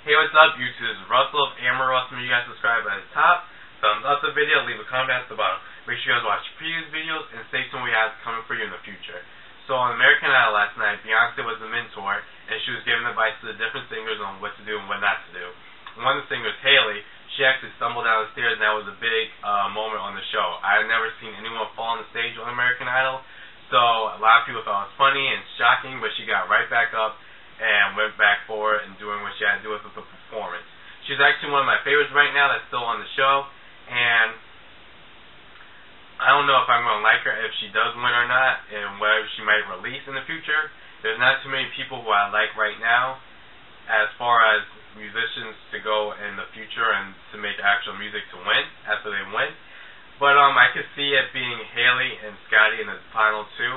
Hey, what's up, YouTube? This is Russell of Amaros. Make sure you guys subscribe at the top, thumbs up the video, leave a comment at the bottom. Make sure you guys watch previous videos and stay tuned. We have coming for you in the future. So on American Idol last night, Beyonce was the mentor, and she was giving advice to the different singers on what to do and what not to do. One of the singers, Haley, she actually stumbled down the stairs, and that was a big moment on the show. I had never seen anyone fall on the stage on American Idol, so a lot of people thought it was funny and shocking, but she got right back up and went back for it and doing what she had to do with the performance. She's actually one of my favorites right now that's still on the show, and I don't know if I'm going to like her if she does win or not, and whatever she might release in the future. There's not too many people who I like right now as far as musicians to go in the future and to make actual music to win after they win. But I could see it being Haley and Scotty in the final two,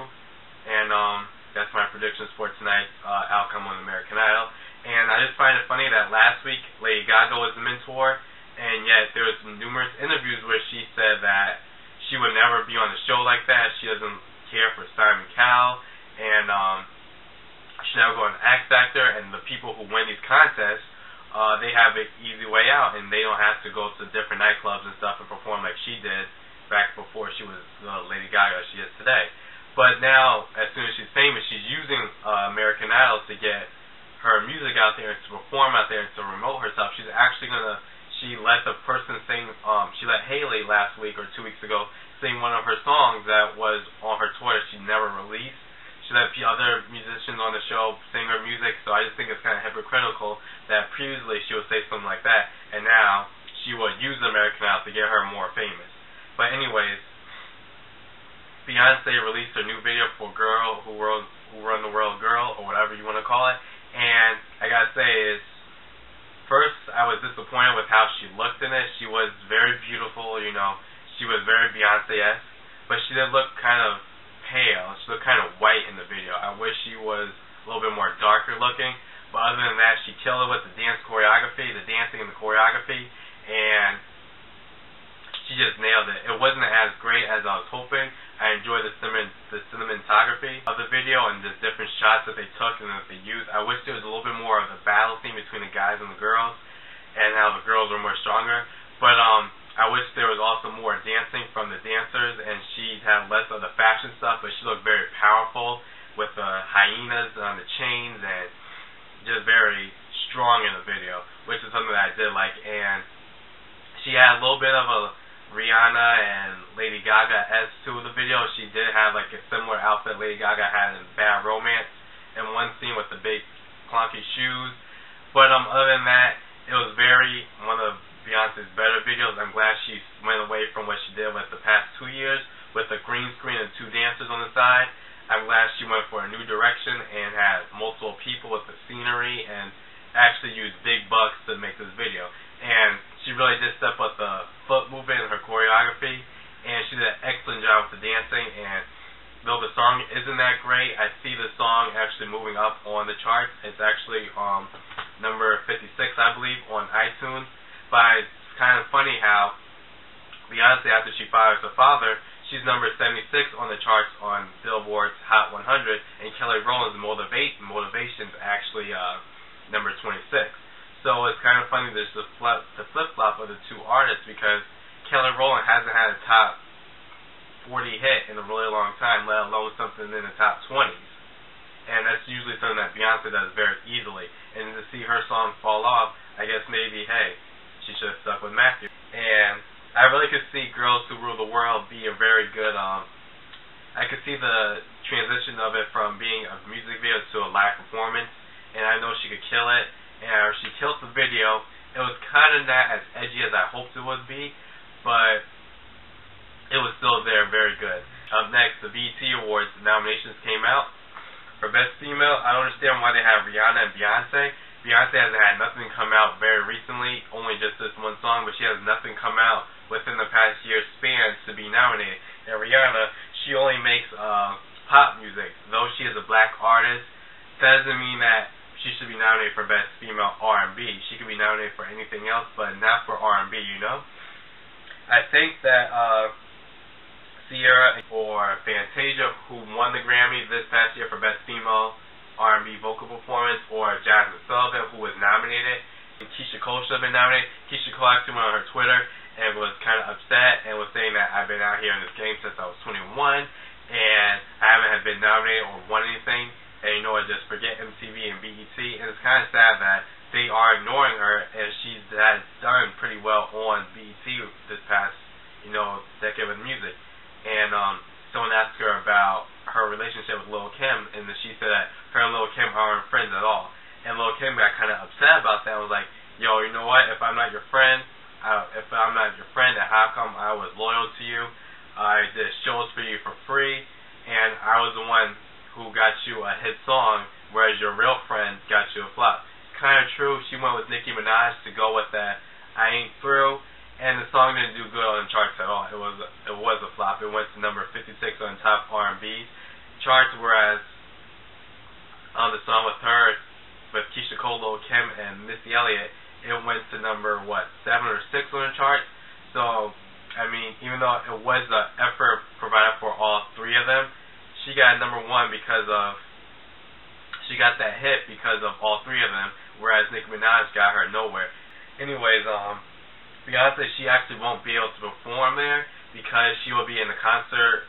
and that's my predictions for tonight's outcome on American Idol. And I just find it funny that last week Lady Gaga was the mentor, and yet there was numerous interviews where she said that she would never be on a show like that. She doesn't care for Simon Cowell, and she never go on X Factor. And the people who win these contests, they have an easy way out, and they don't have to go to different nightclubs and stuff and perform like she did back before she was Lady Gaga she is today. But now, as soon as she's famous, she's using American Idol to get her music out there and to perform out there and to promote herself. She's actually she let the person sing, she let Haley last week or 2 weeks ago sing one of her songs that was on her tour that she never released. She let other musicians on the show sing her music, so I just think it's kind of hypocritical that previously she would say something like that, and now she would use American Idol to get her more famous. But anyways, Beyonce released her new video for Girl Who Run the World Girl, or whatever you want to call it, and I gotta say, first I was disappointed with how she looked in it. She was very beautiful, you know, she was very Beyonce-esque, but she did look kind of pale. She looked kind of white in the video. I wish she was a little bit more darker looking, but other than that, she killed it with the dance choreography, the dancing and the choreography, and she just nailed it. It wasn't as great as I was hoping. I enjoyed the cinematography of the video and the different shots that they took and that they used. I wish there was a little bit more of the battle scene between the guys and the girls, and how the girls were more stronger. But I wish there was also more dancing from the dancers, and she had less of the fashion stuff, but she looked very powerful with the hyenas on the chains and just very strong in the video, which is something that I did like. And she had a little bit of a Rihanna and Lady Gaga to the video. She did have like a similar outfit Lady Gaga had in Bad Romance in one scene with the big clunky shoes. But other than that, it was one of Beyonce's better videos. I'm glad she went away from what she did with the past 2 years with the green screen and two dancers on the side. I'm glad she went for a new direction and had multiple people with the scenery and actually used big bucks to make this video. And she really did step up the foot movement and her choreography, and she did an excellent job with the dancing. And though the song isn't that great, I see the song actually moving up on the charts. It's actually number 56, I believe, on iTunes. But it's kind of funny how Beyonce, after she fires her father, she's number 76 on the charts on Billboard's Hot 100, and Kelly Rowland's Motivation's actually number 26. So it's kind of funny there's the flip-flop of the two artists, because Kelly Rowland hasn't had a top 40 hit in a really long time, let alone something in the top 20s. And that's usually something that Beyonce does very easily. And to see her song fall off, I guess maybe, hey, she should have stuck with Matthew. And I really could see Girls Who Rule the World be a very good, I could see the transition of it from being a music video to a live performance, and I know she could kill it. And she killed the video. It was kind of not as edgy as I hoped it would be, but it was still there, very good. Up next, the BET Awards. The nominations came out. For Best Female, I don't understand why they have Rihanna and Beyonce. Beyonce hasn't had nothing come out very recently, only just this one song, but she has nothing come out within the past year's span to be nominated. And Rihanna, she only makes pop music. Though she is a black artist, that doesn't mean that she should be nominated for Best Female R&B. She could be nominated for anything else, but not for R&B, you know? I think that Sierra or Fantasia, who won the Grammy this past year for Best Female R&B Vocal Performance, or Jasmine Sullivan, who was nominated, Keisha Cole should have been nominated. Keisha Cole actually went on her Twitter and was kind of upset and was saying that I've been out here in this game since I was 21 and I haven't been nominated or won anything. And just forget MTV and BET. And it's kind of sad that they are ignoring her, and she has done pretty well on BET this past, decade with music. And someone asked her about her relationship with Lil' Kim, and then she said that her and Lil' Kim aren't friends at all. And Lil' Kim got kind of upset about that. I was like, yo, you know what? If I'm not your friend, then how come I was loyal to you? I did shows for you for free, and I was the one who got you a hit song, whereas your real friend got you a flop. Kind of true. She went with Nicki Minaj to go with that I Ain't Through, and the song didn't do good on the charts at all. It was a flop. It went to number 56 on top R&B charts, whereas on the song with her, with Keisha Cole, Lil' Kim, and Missy Elliott, it went to number 7 or 6 on the chart. So, I mean, even though it was an effort provided for all three of them, she got number 1 she got that hit because of all three of them, whereas Nicki Minaj got her nowhere. Anyways, Beyonce, she actually won't be able to perform there because she will be in a concert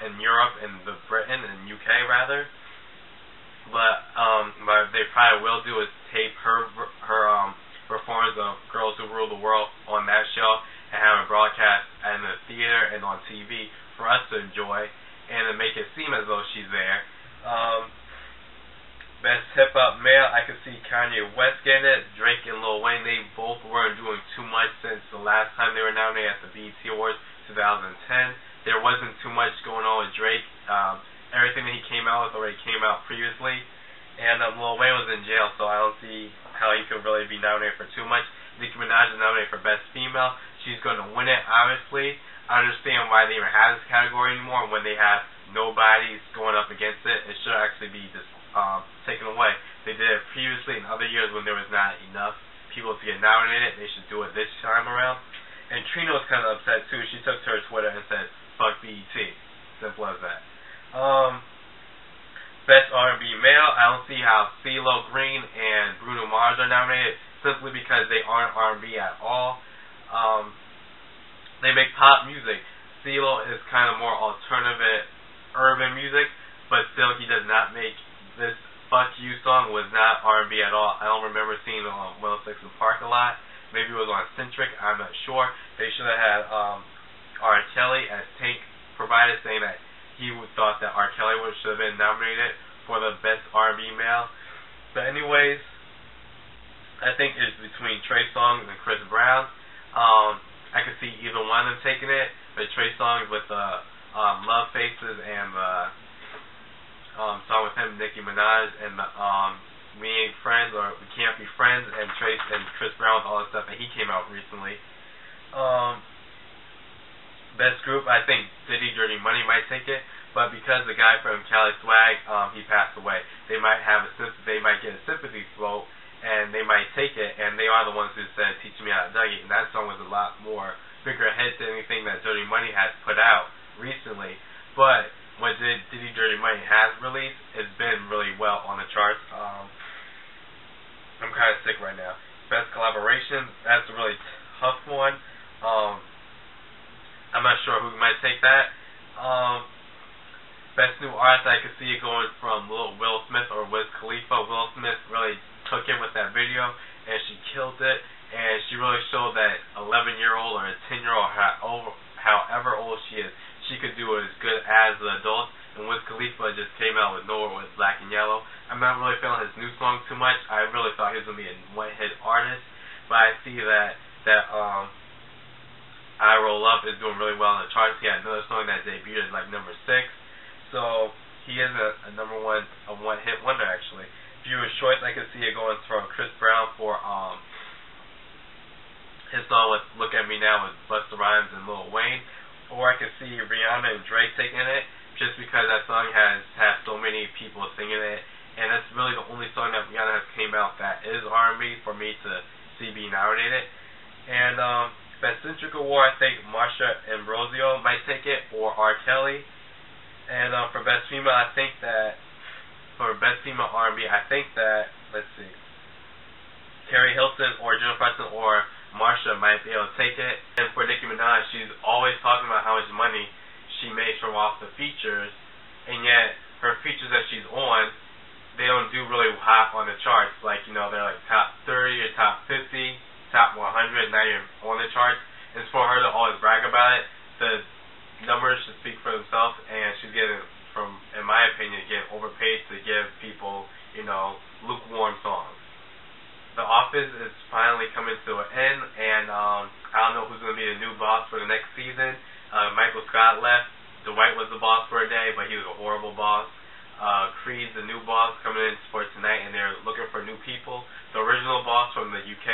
in Europe and Britain and UK rather. But what they probably will do is tape her performance of Girls Who Rule the World on that show and have it broadcast in the theater and on TV for us to enjoy, and to make it seem as though she's there. Best Hip Hop Male, I could see Kanye West getting it. Drake and Lil Wayne, they both weren't doing too much since the last time they were nominated at the BET Awards 2010. There wasn't too much going on with Drake. Everything that he came out with already came out previously. And Lil Wayne was in jail, so I don't see how he could really be nominated for too much. Nicki Minaj is nominated for Best Female. She's going to win it, obviously. I understand why they even have this category anymore when they have nobody going up against it. It should actually be just taken away. They did it previously in other years when there was not enough people to get nominated. They should do it this time around. And Trina was kind of upset too. She took to her Twitter and said, "Fuck BET." Simple as that. Best R&B Male, I don't see how CeeLo Green and Bruno Mars are nominated simply because they aren't R&B at all. They make pop music. CeeLo is kind of more alternative urban music, but still he does not make this Fuck You song was not R&B at all. I don't remember seeing it on 106 in Park a lot. Maybe it was on Centric, I'm not sure. They should have had R. Kelly, as Tank provided, saying that he thought that R. Kelly should have been nominated for the Best R&B Male. But anyways, I think it's between Trey Songz and Chris Brown. I could see either one of them taking it, but Trey Songz with the Love Faces and the song with him, Nicki Minaj, and the We Ain't Friends or We Can't Be Friends, and Chris Brown with all the stuff that he came out recently. Best Group, I think Diddy Dirty Money might take it, but because the guy from Cali Swag, he passed away, they might get a sympathy vote, and they might take it, and they are the ones who said Teach Me How to Dougie, and that song was a lot more bigger hit than anything that Dirty Money has put out recently. But what Diddy Dirty Money has released, it's been really well on the charts. I'm kind of sick right now. Best Collaboration, that's a really tough one. I'm not sure who might take that. Best New Artist, I could see it going from Will Smith or Wiz Khalifa. Will Smith really took it with that video, and she killed it, and she really showed that 11-year-old or a 10-year-old, however old she is, she could do it as good as the adult. And Wiz Khalifa just came out with Nowhere with Black and Yellow. I'm not really feeling his new song too much. I really thought he was going to be a one-hit artist, but I see that I Roll Up is doing really well in the charts. He had another song that debuted at like number 6, so he is a number one, a one-hit wonder actually. Viewer's Choice, I could see it going from Chris Brown for his song with Look At Me Now with Busta Rhymes and Lil Wayne, or I could see Rihanna and Drake taking it, just because that song has so many people singing it, and that's really the only song that Rihanna has came out that is R&B for me to see be nominated. And Best Centric Award, I think Marsha Ambrosio might take it, or R. Kelly. And for Best Female, I think that for Best Female R&B, I think that, let's see, Carrie Hilton or Jennifer Preston or Marsha might be able to take it. And for Nicki Minaj, she's always talking about how much money she makes from off the features, and yet her features that she's on, they don't do really hot on the charts. Like, you know, they're like top 30 or top 50, top 100, not even on the charts. And for her to always brag about it, the numbers should speak for themselves, and she's getting, from, in my opinion, getting overpaid to give people, you know, lukewarm songs. The Office is finally coming to an end, and I don't know who's going to be the new boss for the next season. Michael Scott left. Dwight was the boss for a day, but he was a horrible boss. Creed's the new boss coming in for tonight, and they're looking for new people. The original boss from the UK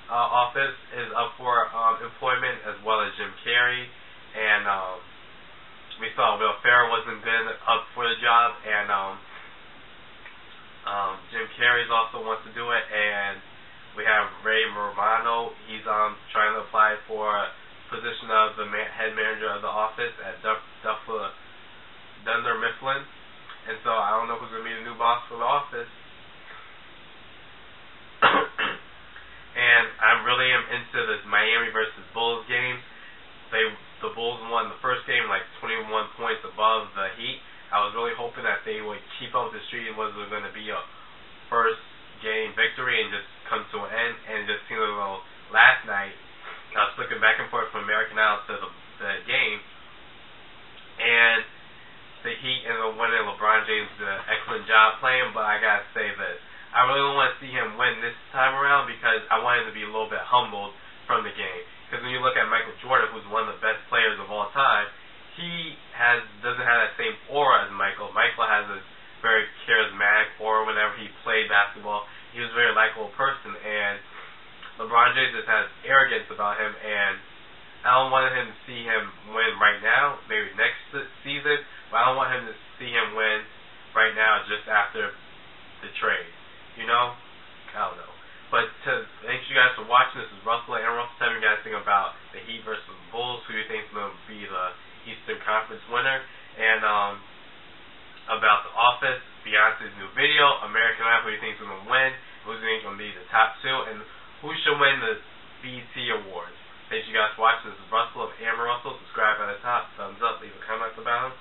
office is up for employment, as well as Jim Carrey. And we saw Will Ferrell wasn't good up for the job, and Jim Carrey also wants to do it, and we have Ray Romano. He's trying to apply for a position of the head manager of the office at Dunder Mifflin, and so I don't know who's going to be the new boss for the office. And I really am into this Miami versus Bulls game. The Bulls won the first game like 21 points above the Heat. I was really hoping that they would keep up the streak and was going to be a first game victory and just come to an end. And it just seemed a little last night. I was looking back and forth from American Idol to the game, and the Heat and the winning LeBron James did an excellent job playing. But I gotta say this, I really don't want to see him win this time around because I want him to be a little bit humbled from the game. Because when you look at Michael Jordan, who's one of the best players of all time, he doesn't have that same aura as Michael. Michael has a very charismatic aura whenever he played basketball. He was a very likable person, and LeBron James just has arrogance about him, and I don't want him to see him win right now, maybe next season, but I don't want him to see him win right now just after the trade. You know? I don't know. But thank you guys for watching. This is Russell and Russell. Tell me what you guys think about the Heat versus the Bulls. Who do you think is going to be the Eastern Conference winner? And about The Office, Beyonce's new video, American Idol, who do you think is going to win? Who's going to be the top two? And who should win the BET Awards? Thank you guys for watching. This is Russell of Amber Russell. Subscribe at the top. Thumbs up. Leave a comment at the bottom.